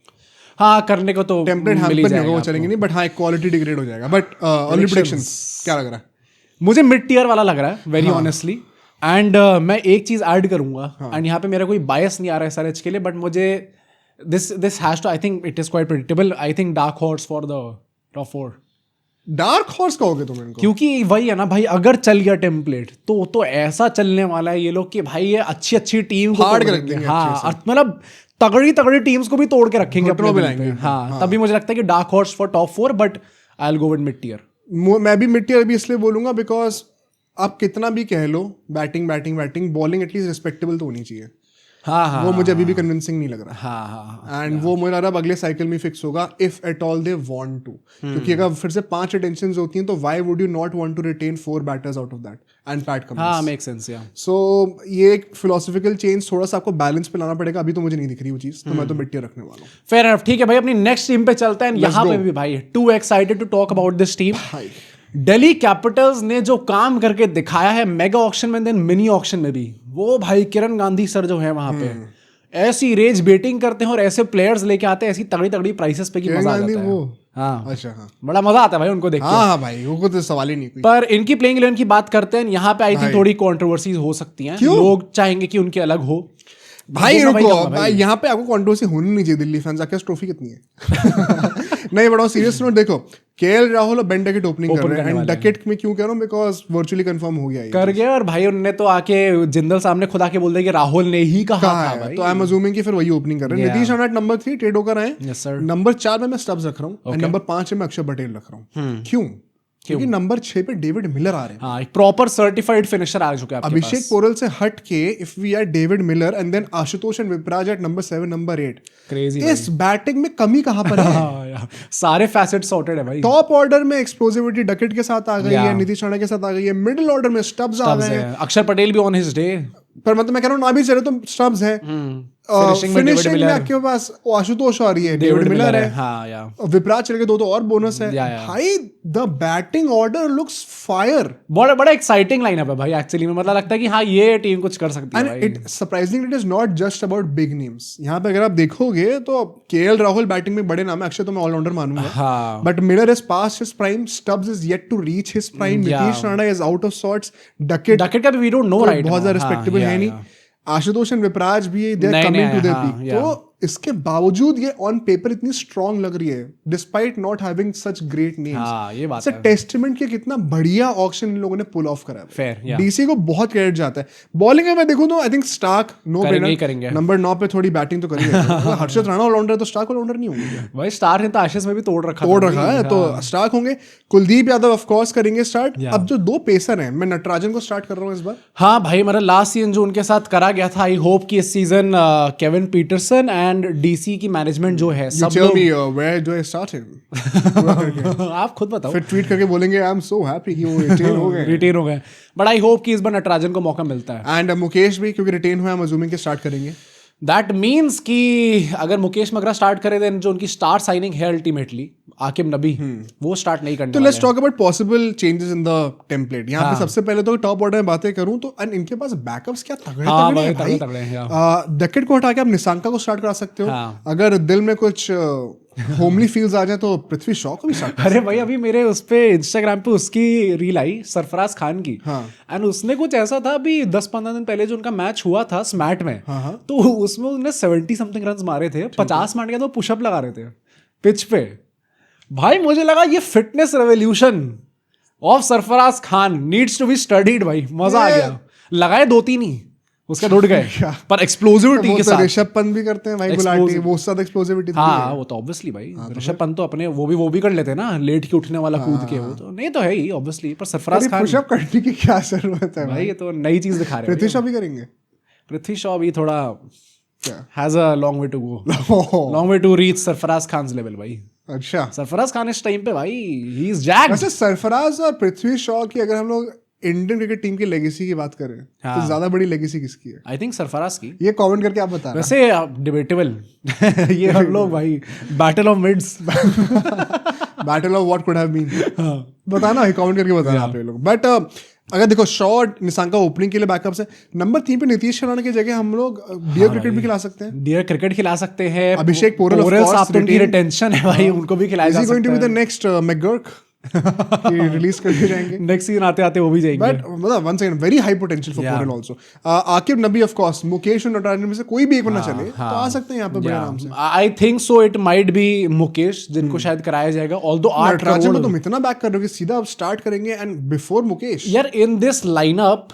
हाँ, करने को तो टेम्पलेट हैम्पर नहीं होगा, वो चलेंगे नहीं, बट हाँ एक क्वालिटी डिग्रेड हो जाएगा। बट अर्ली प्रेडिक्शंस क्या लग रहा है? मुझे मिड टीयर वाला लग रहा है वेरी ऑनेस्टली। एंड मैं एक चीज ऐड करूंगा, एंड यहाँ पे मेरा कोई बायस नहीं आ रहा है SRH के लिए, बट मुझे this has to, I think it is quite predictable, I think dark horse for the top 4। Dark horse कहोगे तुम इनको? क्योंकि वही है ना भाई, अगर चल गया टेम्पलेट तो ऐसा चलने वाला है ये लोग कि भाई ये अच्छी टीम को फाड़ के रख देंगे। हाँ, मतलब तगड़ी टीम्स को भी तोड़ के रखेंगे अपने पे। हाँ, तभी मुझे लगता है कि dark horse for top 4, but I will go with mid tier. मैं भी मिड टीयर भी इसलिए बोलूंगा बिकॉज आप कितना भी कह लो बैटिंग, बॉलिंग एटलीस्ट रिस्पेक्टेबल तो होनी चाहिए। हाँ, वो मुझे अभी भी कन्विंसिंग नहीं लग रहा। हाँ, एंड वो मुझे लग रहा है अगले साइकिल में फिक्स होगा if at all they want to, क्योंकि अगर फिर से 5 रिटेंशंस होती हैं तो why would you not want to retain 4 batters out of that and Pat Cummins? हाँ, मेक सेंस या। सो ये एक फिलोसॉफिकल चेंज थोड़ा सा आपको बैलेंस पे लाना पड़ेगा। अभी तो मुझे नहीं दिख रही वो चीज, तो मैं तो मिड टीयर रखने वाला हूँ। फेयर एनफ, ठीक है भाई, अपनी नेक्स्ट टीम पे चलते हैं। यहाँ पे भी भाई too excited to talk about this team. Delhi Capitals ने जो काम करके दिखाया है मेगा ऑक्शन में, देन मिनी ऑक्शन में भी, वो भाई किरण गांधी सर जो है वहां पे ऐसी रेज बेटिंग करते हैं और ऐसे प्लेयर्स लेके आते हैं ऐसी तगड़ी प्राइसेस पे की मजा आ जाता है। वो हाँ, अच्छा, हाँ, बड़ा मजा आता है भाई उनको देख के। हाँ भाई, वो तो सवाल ही नहीं कोई। पर इनकी प्लेइंग 11 की बात करते हैं, यहाँ पे आई थिंक थोड़ी कंट्रोवर्सीज हो सकती हैं। लोग चाहेंगे कि उनके अलग हो। भाई रुको, भाई यहाँ पे आपको कंट्रोवर्सी होनी नहीं चाहिए। दिल्ली फैंस आके ट्रॉफी कितनी है? नहीं बड़ा सीरियस नोट, देखो केएल राहुल और बेन डकेट ओपनिंग कर रहे हैं। एंड डकेट में क्यों कह रहा हूँ? बिकॉज वर्चुअली कंफर्म हो गया कर गया, और भाई उन्होंने तो आके जिंदल सामने खुद आके बोल दिया कि राहुल ने ही कहा था भाई। तो आई एम अज्यूमिंग कि फिर वही ओपनिंग कर रहे हैं। नीतीश राणा नंबर 3 ट्रेड होकर आए। नंबर 4 में मैं स्टब्स रख रहा हूँ, नंबर 5 में मैं अक्षर पटेल रख रहा हूँ। क्यों? क्योंकि नंबर 6 पे डेविड मिलर आ रहे हैं। हाँ, एक प्रॉपर सर्टिफाइड फिनिशर आ चुका है आपके अभिषेक पोरल से हट के if we are David Miller and then Ashutosh and Vipraj at number 7, number 8, crazy. इस बैटिंग में कमी कहां पर है? सारे फैसेट सॉर्टेड है भाई। टॉप ऑर्डर में एक्सप्लोसिविटी डकेट के साथ आ गई है, नीतीश राणा के साथ आ गई है। मिडिल ऑर्डर में स्टब्स आ गए हैं, अक्षर पटेल भी ऑन हिज डे। पर मतलब मैं कह रहा हूँ ना भी चले तो स्टब्स है। फिनिशिंग में आपके पास आशुतोष आ रही है, डेविड मिलर है, हाँ, या विपराज चले गए, 2 तो और बोनस है। भाई the batting order looks fire. बड़ा एक्साइटिंग लाइनअप है भाई एक्चुअली में। मतलब लगता है कि हाँ ये टीम कुछ कर सकती है भाई। It surprising it is not just about big names. यहाँ पे अगर आप देखोगे तो केएल राहुल बैटिंग में बड़े नाम है, अक्षय तो मैं ऑलराउंडर मानूंगा, but Miller is past his prime, Stubbs is yet to reach his prime, Nitish Rana is out of sorts, Duckett का भी वी डोंट नो राइट, बहुत ज्यादा रिस्पेक्टेबल है नहीं। आशुतोष एंड विपराज भी they are coming to their peak. तो इसके बावजूद ये ऑन पेपर इतनी स्ट्रांग लग रही है despite not having such great names. ये बात है, टेस्टमेंट के कितना बढ़िया ऑक्शन इन लोगों ने पुल ऑफ करा है। फेयर, डीसी को बहुत क्रेडिट जाता है। बॉलिंग में मैं देखूं तो आई थिंक स्टार्क नो करेंगे। नंबर 9 पे थोड़ी बैटिंग तो करेंगे। हर्षित राणा ऑलराउंडर है तो स्टार्क ऑलराउंडर नहीं होंगे भाई। स्टार ने तो आशीष में भी तोड़ रखा है, तो स्टार्क होंगे। कुलदीप यादव ऑफ कोर्स करेंगे स्टार्ट। अब जो 2 पेसर हैं, मैं नटराजन को स्टार्ट कर रहा हूं इस बार। हाँ भाई, मेरा लास्ट सीजन जो उनके साथ करा गया था, आई होप कि इस season Kevin Pietersen and DC की मैनेजमेंट जो है सब लोग where do I start him? आप खुद बताओ। फिर ट्वीट करके बोलेंगे आई एम सो हैप्पी कि वो रिटेन हो गए। बट आई होप कि इस बार नटराजन को मौका मिलता है। एंड मुकेश भी क्योंकि रिटेन हुआ, हम अज्यूमिंग के स्टार्ट करेंगे। दैट मीन्स कि अगर मुकेश मगरा स्टार्ट करे, देन जो उनकी स्टार साइनिंग है अल्टीमेटली आकिब नबी, वो स्टार्ट नहीं करने। तो let's talk about possible changes in the template. यहाँ पे सबसे पहले तो टॉप ऑर्डर में बातें करूं तो इनके पास बैकअप्स क्या तगड़े हैं। डकेट को हटा के आप निशांका को स्टार्ट करा सकते हो। अगर दिल में कुछ होमली फील्स आ जाए तो पृथ्वी शॉ को भी स्टार्ट। अरे भाई, अभी मेरे उस पे इंस्टाग्राम पे उसकी रील आई सरफराज खान की, एंड उसने कुछ ऐसा था अभी 10-15 दिन पहले जो उनका मैच हुआ था स्मैट में, तो उसमें उसने 70 समथिंग रन मारे थे, 50 मिनट के तो पुशअप लगा रहे थे पिच पे। भाई मुझे लगा ये fitness revolution of Sarfaraz Khan needs to be studied. भाई मजा आ गया। लगाए 2-3 ही, उसका उड़ गए पर एक्सप्लोसिविटी के साथ। ऋषभ पंत भी करते हैं भाई गुलाटी, वो ज्यादा एक्सप्लोसिविटी। हाँ वो तो ऑब्वियसली भाई ऋषभ पंत तो अपने वो भी कर लेते हैं ना, लेट के उठने वाला कूद के, वो तो नहीं तो है ही ऑब्वियसली। पर सरफराज खान पुशअप करने की क्या जरूरत है भाई, ये तो नई चीज दिखा रहे हैं। पृथ्वी शॉ भी करेंगे? पृथ्वी शॉ भी थोड़ा has a long way to go, long way to reach Sarfaraz Khan level भाई। अच्छा, सरफराज खान इस टाइम पे भाई ही इज जैक्ड। वैसे सरफराज और पृथ्वी शॉ की अगर हम लोग इंडियन क्रिकेट टीम की लेगेसी की बात करें तो ज्यादा बड़ी लेगेसी किसकी है? आई थिंक सरफराज की। ये कमेंट करके आप बता। वैसे डिबेटेबल ये हम लोग भाई battle of mids battle of what could have been, बताना भाई, कमेंट करके बताना आप लोग। बट अगर देखो शॉ और निशंका ओपनिंग के लिए बैकअप से, नंबर 3 पे नीतीश राणा की जगह हम लोग डियर क्रिकेट भी खिला सकते हैं। डियर क्रिकेट खिला सकते हैं। अभिषेक पोरल साहब तो उनकी रिटेंशन है भाई, उनको भी खिलाया जा सकता है। Is going to be the next McGurk release करके जाएंगे नेक्स्ट सीजन आते आते वो भी जाएंगे। बट मतलब one second, very high potential for Porel also. Aaqib Nabi of course, Mukesh और नटराजन में से कोई भी एक होना चले तो आ सकते हैं यहाँ पे बड़े आराम से। I think so it might be Mukesh जिनको शायद कराया जाएगा। ऑल्दो 8 नटराजन में तुम इतना बैक कर रहे हो कि सीधा अब स्टार्ट करेंगे एंड बिफोर मुकेश। यार इन दिस लाइनअप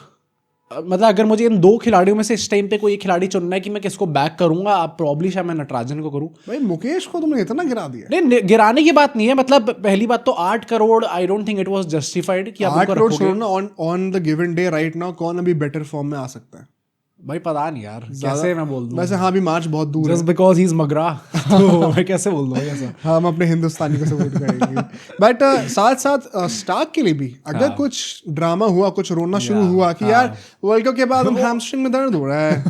मतलब अगर मुझे इन 2 खिलाड़ियों में से इस टाइम पे कोई एक खिलाड़ी चुनना है कि मैं किसको बैक करूंगा, आप प्रॉब्ली शायद मैं नटराजन को करूं। भाई मुकेश को तुमने इतना गिरा दिया। नहीं गिराने की बात नहीं है, मतलब पहली बात तो 8 crore I don't think it was justified कि आप 8 करोड़ छोड़ना on the given day right now कौन अभी बेटर फॉर्म में आ सकता है भाई? पता नहीं यार कैसे मैं बोल दूं। वैसे हाँ भी मार्च बहुत दूर just because he is Magra तो मैं कैसे बोल दूं ऐसा। हम अपने हिंदुस्तानी को सपोर्ट करेंगे। बट साथ साथ स्टार्क के लिए भी अगर कुछ ड्रामा हुआ, कुछ रोना शुरू हुआ कि यार वर्ल्ड कप के बाद हम हैमस्ट्रिंग में दर्द हो रहा है,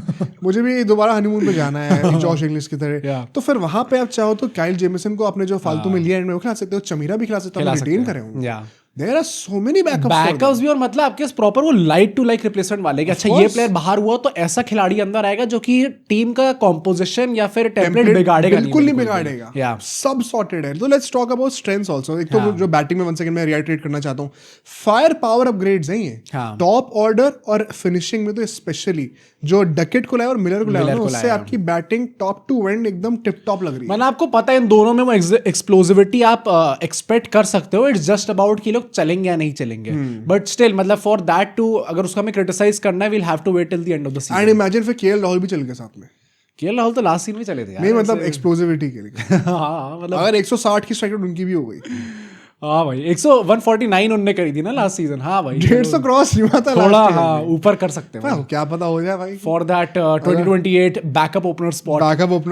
मुझे भी दोबारा हनीमून पे जाना है जॉश इंग्लिश की तरह, तो फिर वहां पे आप चाहो तो काइल जेमिसन को आपने जो फालतू में लिया वो खिला सकते हो, चमीरा भी खिला सकते हो, रिटेन करें। There are so many backups भी, और मतलब आपके प्रॉपर वो लाइक टू लाइक रिप्लेसमेंट वाले कि अच्छा ये प्लेयर बाहर हुआ तो ऐसा खिलाड़ी अंदर आएगा जो कि टीम का कॉम्पोजिशन या फिर टेम्पलेट बिगाड़ेगा बिल्कुल नहीं बिगाड़ेगा, सब सॉर्टेड है। तो let's talk about strengths also. एक तो जो बैटिंग में वन सेकंड में रिएटरेट करना चाहता हूँ, फायर पावर अपग्रेड्स हैं ये टॉप ऑर्डर और फिनिशिंग में, तो स्पेशली जो डकेट को लाया और मिलर को लाया उससे आपकी बैटिंग टॉप टू एंड एकदम टिप टॉप लग रही है। मतलब आपको पता है इन दोनों में वो एक्सप्लोसिविटी आप एक्सपेक्ट कर सकते हो। इट्स जस्ट अबाउट कि लोग चलेंगे या नहीं चलेंगे, बट स्टिल मतलब फॉर दैट टू अगर उसका हमें क्रिटिसाइज करना है, we will have to wait till the end of the season. And imagine फिर केएल राहुल भी चल गए साथ में। केएल राहुल तो लास्ट सीजन में चले थे यार, नहीं मतलब एक्सप्लोसिविटी के लिए हाँ मतलब अगर 160 की स्ट्राइक रेट उनकी भी हो गई। हाँ भाई 149 उनने करी थी ना लास्ट सीजन। हाँ भाई 150 क्रॉस नहीं हुआ था थोड़ा, हाँ ऊपर कर सकते हैं, क्या पता हो जाए भाई। For that 2028 backup opener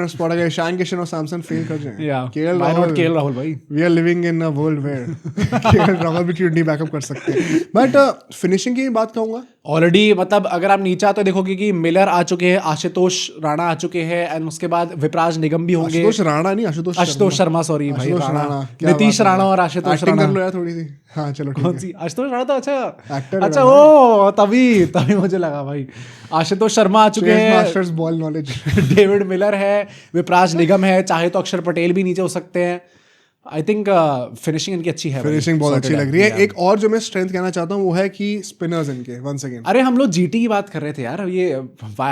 spot अगर ईशान किशन और सैमसन फेल कर जाए, केएल राहुल भाई, we are living in a world where KL Rahul भी टी20 बैकअप कर सकते हैं। बट फिनिशिंग की बात कहूंगा ऑलरेडी, मतलब अगर आप नीचे आते देखोगे कि मिलर आ चुके हैं, आशुतोष राणा आ चुके हैं, एंड उसके बाद विपराज निगम भी होंगे। आशुतोष राणा नहीं, आशुतोष शर्मा सॉरी भाई, नीतीश राणा और आशुतोष राणा थोड़ी सी। हाँ चलो कौन सी? आशुतोष राणा तो अच्छा वो तभी मुझे लगा भाई आशुतोष शर्मा आ चुके हैं, masters ball knowledge David Miller है, विपराज निगम है, चाहे तो अक्षर पटेल भी नीचे हो सकते हैं। आई थिंक फिनिशिंग इनकी अच्छी है, फिनिशिंग बहुत अच्छी लग रही है। एक और जो मैं स्ट्रेंथ कहना चाहता हूँ वो है कि स्पिनर्स इनके वन सेकंड। अरे हम लोग जीटी की बात कर रहे थे यार, ये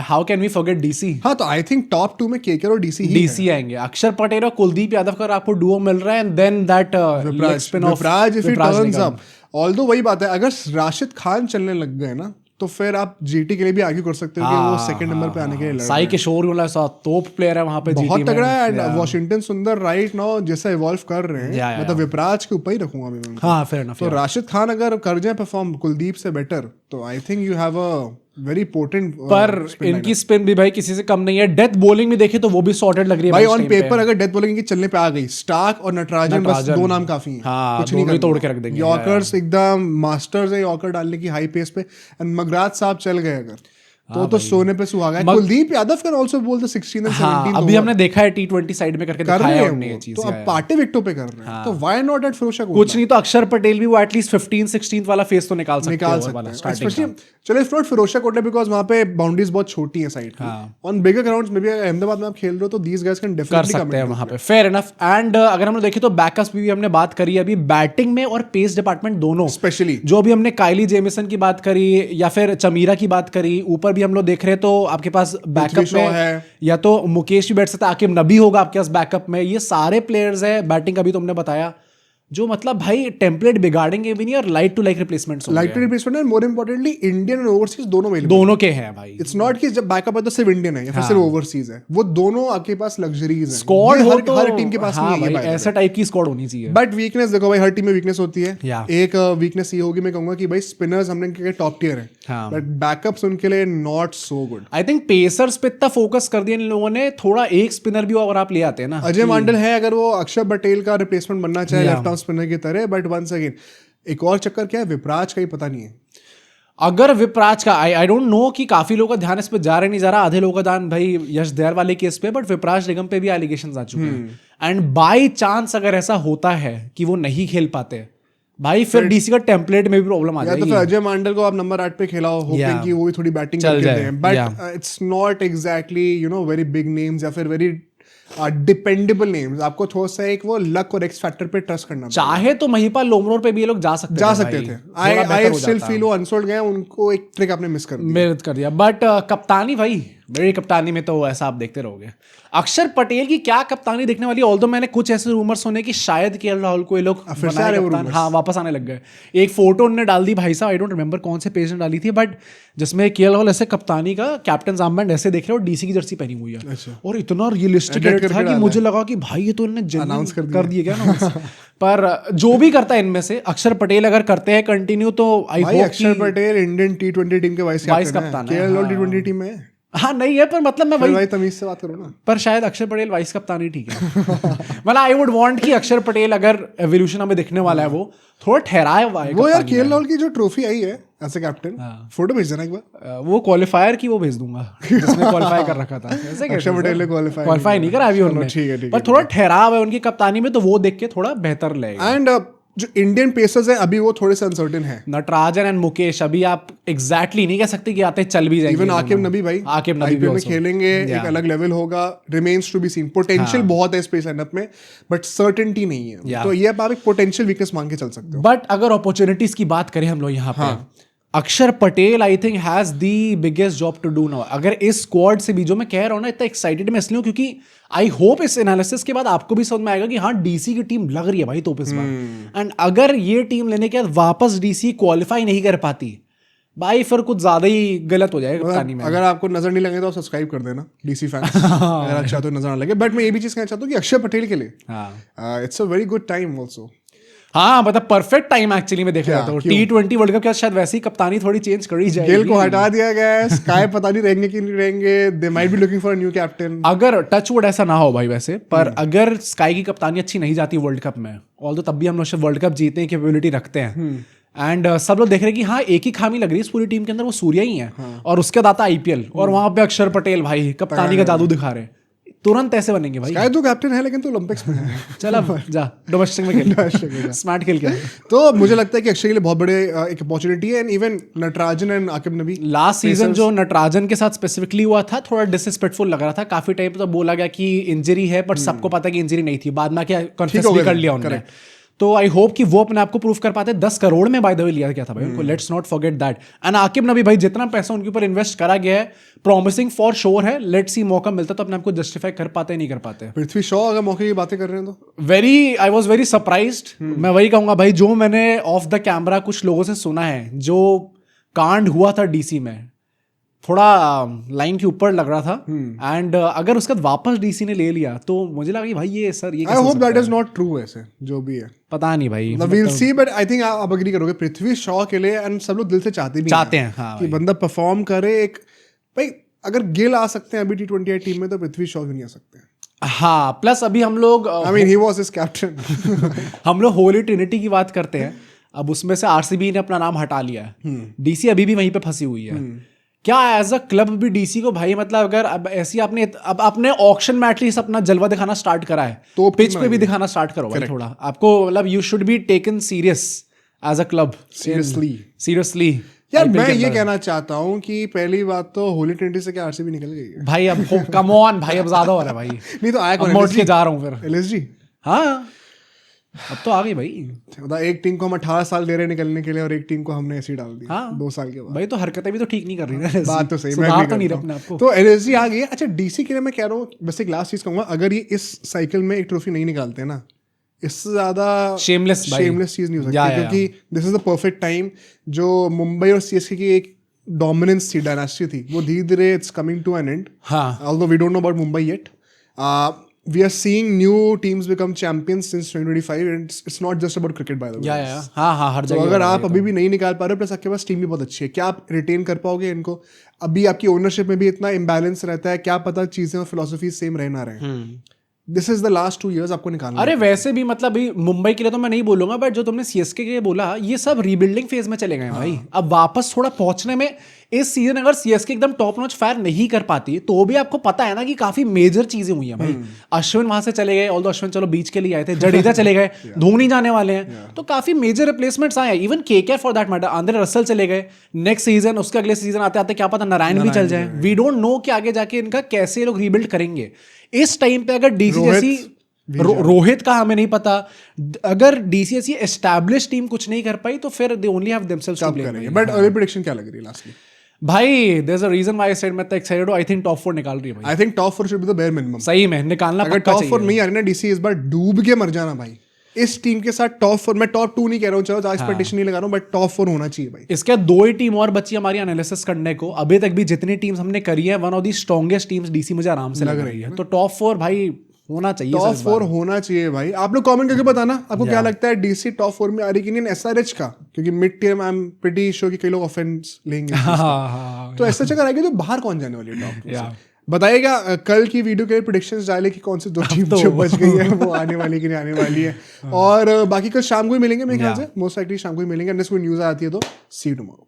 how can we forget DC. हाँ तो आई थिंक टॉप 2 में केकेआर और डीसी आएंगे। अक्षर पटेल और कुलदीप यादव का आपको डुओ मिल रहा है, and then that Vipraj if he turns up. Although वही बात है, अगर राशिद खान चलने लग गए ना तो फिर आप जीटी के लिए भी आर्ग्यू कर सकते हो कि वो सेकंड नंबर पे आने के लिए साई किशोर वाला तोप प्लेयर है वहां पे, बहुत तगड़ा है। एंड वॉशिंगटन सुंदर राइट नाउ जैसा इवॉल्व कर रहे हैं, मतलब विपराज के ऊपर ही रखूंगा मैं। हाँ फेयर एनफ। तो राशिद खान अगर कर जाए परफॉर्म कुलदीप से बेटर, तो I think you have a very potent. पर इनकी स्पिन भी भाई किसी से कम नहीं है। डेथ बॉलिंग भी देखे तो वो भी सॉर्टेड लग रही है भाई। ऑन पेपर अगर डेथ बॉलिंग की चलने पे आ गई, स्टार्क और नटराजन बस 2 नाम काफी हैं। हाँ, कुछ नहीं तोड़ के रख देंगे। यॉर्कर्स एकदम मास्टर्स है यॉर्कर डालने की हाई पेस पे। एंड मगराज साहब चल गए अगर तो सोने पे सुहागा है। कुलदीप यादव कैन आल्सो बोल द 16 एंड 17। अभी हमने देखा है T20 साइड में करके दिखाया हमने ये चीज। तो अब पार्टी विकेटों पे कर रहे हैं, तो व्हाई नॉट एट फिरोशा कोटला? कुछ नहीं तो अक्षर पटेल भी वो एटलीस्ट 15-16 वाला फेस तो निकाल सकते हैं। चलो इफ नॉट फिरोशा कोटला बिकॉज़ वहां पे बाउंड्रीज बहुत छोटी है साइड की। ऑन बिगर ग्राउंड्स में भी अहमदाबाद में आप खेल रहे हो तो दीस गाइस कैन डेफिनेटली कर सकते हैं वहां पे। Fair enough. एंड अगर हम लोग देखें तो बैकअप्स भी हमने बात करी अभी, बैटिंग में और पेस डिपार्टमेंट दोनों, स्पेशली जो भी हमने काइली जेमिसन की बात करी या फिर चमीरा की बात करी, ऊपर भी हम लोग देख रहे हैं तो आपके पास बैकअप में है या तो मुकेश भी बैठ सकता है, आकिब नबी होगा आपके पास बैकअप में। ये सारे प्लेयर्स है बैटिंग का भी तुमने बताया जो मतलब भाई टेम्पलेट बिगाड़ेंगे भी नहीं और like to like replacements like to replacement and more importantly Indian and overseas दोनों अवेलेबल, दोनों के हैं भाई। इट्स नॉट कि जब बैकअप है तो सिर्फ इंडियन है या फिर सिर्फ ओवरसीज है, वो दोनों आपके पास लग्जरीज है। स्क्वाड हो तो हर टीम के पास हाँ नहीं है भाई, ऐसा टाइप की स्क्वाड होनी चाहिए। बट वीकनेस देखो भाई, हर टीम में वीकनेस होती है। Yeah. एक वीकनेस ये होगी मैं कहूंगा कि भाई स्पिनर्स हमने टॉप टियर है, हाँ। बट बैकअप्स उनके लिए not so good. I think pacers पे इतना फोकस कर दिया इन लोगों ने, थोड़ा एक स्पिनर भी अगर आप ले आते हैं ना। अजय मांडल है, अगर वो अक्षर पटेल का रिप्लेसमेंट बनना चाहे लेफ्ट आर्म स्पिनर की तरह, बट वंस अगेन एक और चक्कर क्या है, विपराज का ही पता नहीं है। अगर विपराज का आई डोंट नो कि काफी लोगों का ध्यान इस पे जा रहा नहीं जा रहा, आधे लोगों का ध्यान भाई यश दयाल वाले केस पे, बट विपराज निगम पे भी एलिगेशंस आ चुके हैं। एंड बाय चांस अगर ऐसा होता है कि वो नहीं खेल पाते भाई, फिर डीसी का टेम्पलेट में भी प्रॉब्लम आ जाएगी। या तो फिर अजय मांडल को आप नंबर 8 पे खिलाओ, होपिंग कि वो भी थोड़ी बैटिंग करके दें, but it's not exactly very big names या फिर वेरी डिपेंडेबल नेम्स। आपको थोड़ा सा एक वो लक और एक्स फैक्टर पे ट्रस्ट करना चाहे तो महिपाल लोमरोर पे भी ये लोग जा सकते थे। आई स्टिल फील वो अनसोल्ड गए, उनको एक ट्रिक आपने मिस कर दिया। बट कप्तानी भाई, मेरी कप्तानी में तो ऐसा आप देखते रहोगे। अक्षर पटेल की क्या कप्तानी देखने वाली, ऑल्दो मैंने कुछ ऐसे रूमर सुने कि शायद केएल राहुल को ये लोग हाँ वापस आने लग गए। एक फोटो उन्होंने डाल दी भाई साहब, आई डोंट रिमेंबर कौन से पेज ने डाली थी, बट जिसमें केएल राहुल ऐसे कप्तानी का कैप्टन आर्मबैंड ऐसे देख रहे हो, डीसी की जर्सी पहनी हुई है। और इतना रियलिस्टिक था कि मुझे लगा कि भाई ये तो इन्होंने अनाउंस कर दिया क्या ना। पर जो भी करता है इनमें से, अक्षर पटेल अगर करते हैं कंटिन्यू तो आई होप अक्षर पटेल इंडियन टी20 टीम के वाइस कैप्टन है, केएल राहुल टी20 टीम में है। हाँ नहीं है, पर मतलब मैं वही तमीज से बात करूँ ना, पर शायद अक्षर पटेल वाइस कप्तान ही ठीक है। मतलब आई वुड वांट कि अक्षर पटेल अगर एवोल्यूशन हमें दिखने वाला है वो थोड़ा ठहराया हुआ है। वो यार केएल राहुल की जो ट्रॉफी आई है एज ए कैप्टन, फोटो भेज देना एक बार। वो क्वालिफायर की वो भेज दूंगा जिसने क्वालिफाई कर रखा था। अक्षर पटेल ने क्वालिफाई नहीं करा अभी उन्होंने, ठीक है, पर थोड़ा ठहराव है उनकी कप्तानी में, तो वो देख के थोड़ा बेहतर लगेगा। एंड जो इंडियन पेसर्स हैं अभी वो थोड़े से अनसर्टेन है। नटराजन एंड मुकेश अभी आप एग्जैक्टली नहीं कह सकते कि आते चल भी जाएंगे। इवन आकिब नबी भाई, आकिब नबी में खेलेंगे, एक अलग लेवल होगा, remains to be seen. Potential बहुत है इस पेस लाइनअप में, बट सर्टेनिटी नहीं है, तो ये आप एक पोटेंशियल वीकनेस मान के चल सकते हो। बट अगर अपॉर्चुनिटीज की बात करें हम लोग यहाँ पे, Akshar Patel I think has the biggest job to do now. अगर इस स्क्वाड से भी, जो मैं कह रहा हूँ ना इतना एक्साइटेड मैं इसलिए हूँ क्योंकि आई होप इस एनालिसिस के बाद आपको भी समझ में आएगा कि हाँ डीसी की टीम लग रही है भाई तो इस बार। एंड अगर ये टीम लेने के बाद वापस डीसी क्वालिफाई नहीं कर पाती भाई, फिर कुछ ज्यादा ही गलत हो जाएगा कप्तानी में। अगर आपको नजर नहीं लगे तो सब्सक्राइब कर देना डीसी फैंस, अगर अच्छा तो नजर ना लगे। बट मैं ये भी चीज कहना चाहता हूँ कि अक्षर पटेल के लिए it's a very good time also. हाँ मतलब परफेक्ट टाइम एक्चुअली में देखा जाता है। T20 वर्ल्ड कप के बाद शायद वैसी कप्तानी थोड़ी चेंज करी जाएगी। गेल को हटा दिया गया है, स्काई पता नहीं रहेंगे कि नहीं रहेंगे, they might be looking for a new captain. अगर टचवुड ऐसा ना हो भाई वैसे, पर अगर स्काई की कप्तानी अच्छी नहीं जाती वर्ल्ड कप में, ऑल्दो तब भी हम लोग वर्ल्ड कप जीतने की कैपेबिलिटी रखते हैं, एंड सब लोग देख रहे हैं कि हाँ एक ही खामी लग रही है इस पूरी टीम के अंदर, वो सूर्या ही है, और उसके बाद आता आईपीएल, और वहां पे अक्षर पटेल भाई कप्तानी का जादू दिखा रहे, तुरंत ऐसे बनेंगे भाई। स्काई तो कैप्टन है लेकिन तो ओलंपिक्स में है। चल अब जा डोमेस्टिक में खेल, स्मार्ट खेल के। तो मुझे लगता है कि अक्षय के लिए बहुत बड़े एक अपॉर्चुनिटी है। And even Natarajan and Aqib Nabi, last season जो नटराजन के साथ स्पेसिफिकली हुआ था थोड़ा डिसरिस्पेक्टफुल लग रहा था, काफी टाइम तो बोला गया कि इंजरी है, बट सबको पता कि इंजरी नहीं थी, बाद में क्या कन्फेस भी कर लिया उन्होंने। तो आई होप कि वो अपने आप को प्रूव कर पाते। 10 करोड़ में बाय द वे लिया गया था भाई उनको, let's not forget that. And Aqib नबी भाई जितना पैसा उनके ऊपर इन्वेस्ट करा गया है, प्रॉमिसिंग फॉर श्योर है, लेट्स सी मौका मिलता तो अपने आप को जस्टिफाई कर पाते नहीं कर पाते। पृथ्वी शॉ अगर मौके की बातें कर रहे हैं तो आई वाज वेरी सरप्राइज्ड। मैं वही कहूंगा भाई, जो मैंने ऑफ द कैमरा कुछ लोगों से सुना है, जो कांड हुआ था डीसी में थोड़ा लाइन के ऊपर लग रहा था, एंड अगर उसके बाद वापस डीसी ने ले लिया तो मुझे लगा कि भाई ये सर ये I hope that is not true. ऐसे जो भी है पता नहीं भाई, will see, but I think आप अग्री करोगे पृथ्वी शॉ के लिए, एंड सब लोग दिल से चाहते हैं हाँ, कि बंदा परफॉर्म करे। एक भाई अगर गिल आ सकते हैं अभी T20 टीम में, तो पृथ्वी शॉ भी नहीं आ सकते। हाँ, प्लस अभी हम लोग I mean he was his captain. हम लोग होली ट्रिनिटी की बात करते हैं, अब उसमें से आरसीबी ने अपना नाम हटा लिया है, डीसी अभी भी वहीं पे फंसी हुई है। क्या एज अ क्लब भी डीसी को भाई, मतलब अगर अब ऐसी आपने अब अपने ऑक्शन में एटलीस्ट अपना जलवा दिखाना स्टार्ट करा है, तो पिच पे भी दिखाना स्टार्ट करो भाई थोड़ा। आपको मतलब you should be taken serious as a club, seriously. यार मैं ये कहना चाहता हूँ कि पहली बात तो होली ट्रिनिटी से क्या आरसीबी निकल गई है भाई। अब कम ऑन भाई, अब ज्यादा हो रहा है भाई। नहीं तो आया कौन, उठ के जा रहा हूँ फिर एलएसजी। हाँ अब तो आ गई भाई। एक टीम को हम 18 साल दे रहे निकलने के लिए, और एक टीम को हमने ऐसे ही डाल दिया 2 साल के बाद। भाई तो हरकतें भी तो ठीक नहीं कर रही ना, बात तो सही, मैं तो नहीं रखना आपको। तो एलएसजी आ गई है। अच्छा डीसी के लिए मैं कह रहा हूँ, बस एक लास्ट चीज कहूंगा, अगर ये इस साइकिल में एक ट्रॉफी नहीं निकालते ना, इससे ज्यादा शेमलेस चीज नहीं हो सकती, क्योंकि this is the perfect time. जो मुंबई और सीएसके की एक डोमिनेंस थी, डायनास्टी थी, वो धीरे धीरे it's coming to an end. Although we don't know about Mumbai yet, we are seeing new teams become champions since 2025 and it's not just about cricket by the way. हर जगह। तो अगर आप अभी भी नहीं निकाल पा रहे हो, प्लस आपके पास टीम भी बहुत अच्छी है, क्या आप रिटेन कर पाओगे इनको? अभी आपकी ओनरशिप में भी इतना इम्बैलेंस रहता है, क्या पता चीजें और फिलोसफी सेम रह ना रहे। This is the last 2 years आपको निकालना। अरे वैसे भी मतलब मुंबई के लिए तो मैं नहीं बोलूंगा, बट जो तुमने सीएसके के लिए बोला, ये सब रीबिल्डिंग फेज में चले गए भाई। अब वापस थोड़ा पहुंचने में इस सीजन अगर सीएसके एकदम टॉप नॉच फायर नहीं कर पाती, तो भी आपको पता है ना कि काफी मेजर चीजें हुई हैं भाई। अश्विन वहां से चले गए, ऑल्दो अश्विन चलो बीच के लिए आए थे, जडेजा चले गए, धोनी जाने वाले हैं, तो काफी मेजर रिप्लेसमेंट्स आए। Even KKR for that matter, Andre Russell चले गए, नेक्स्ट सीजन उसके अगले सीजन आते आते क्या पता नारायण भी चल जाए। वी डोंट नो कि आगे जाके इनका कैसे लोग रीबिल्ड करेंगे। इस टाइम पे अगर डीसी जैसी रोहित का हमें नहीं पता, अगर डीसी जैसी एस्टैब्लिश टीम कुछ नहीं कर पाई, तो फिर they only have themselves to blame. But early prediction क्या लग रही है लास्टली? भाई there is a reason why I said मैं एक्साइटेड हूं। आई थिंक टॉप 4 निकाल रही है भाई। I think top 4 should be the bare minimum. सही में निकालना अगर टॉप 4 नहीं आ रही ना डीसी, इस बार डूब के मर जाना भाई इस टीम के साथ। टॉप 4, मैं टॉप 2 नहीं कह रहा हूँ, चलो एक्सपेक्टेशन नहीं लगा रहा हूँ, बट टॉप 4 होना चाहिए भाई। इसके 2 ही टीम और बची हमारी एनालिसिस करने को। अभी तक भी जितनी टीम्स हमने करी है, one of the strongest teams DC मुझे आराम से लग रही है। तो टॉप 4 भाई होना चाहिए, टॉप 4 होना चाहिए भाई। आप लोग कमेंट करके बताना आपको क्या लगता है, डीसी टॉप 4 में आ रही कि नहीं, एसआरएच का, क्योंकि मिड टीयर में आई एम प्रीटी श्योर कि कई लोग ऑफेंस लेंगे। तो एसआरएच अगर आएगी तो बाहर कौन जाने वाली है टॉप? बताइएगा कल की वीडियो के प्रोडिक्शंस डाले कि कौन सी 2 टीम जो बच गई है वो आने वाली कि नहीं आने वाली है। और बाकी कल शाम को ही मिलेंगे मेरे ख्याल से, मोस्ट लाइकली शाम को ही मिलेंगे, अनलेस कोई न्यूज़ आती है तो। सी यू टुमारो।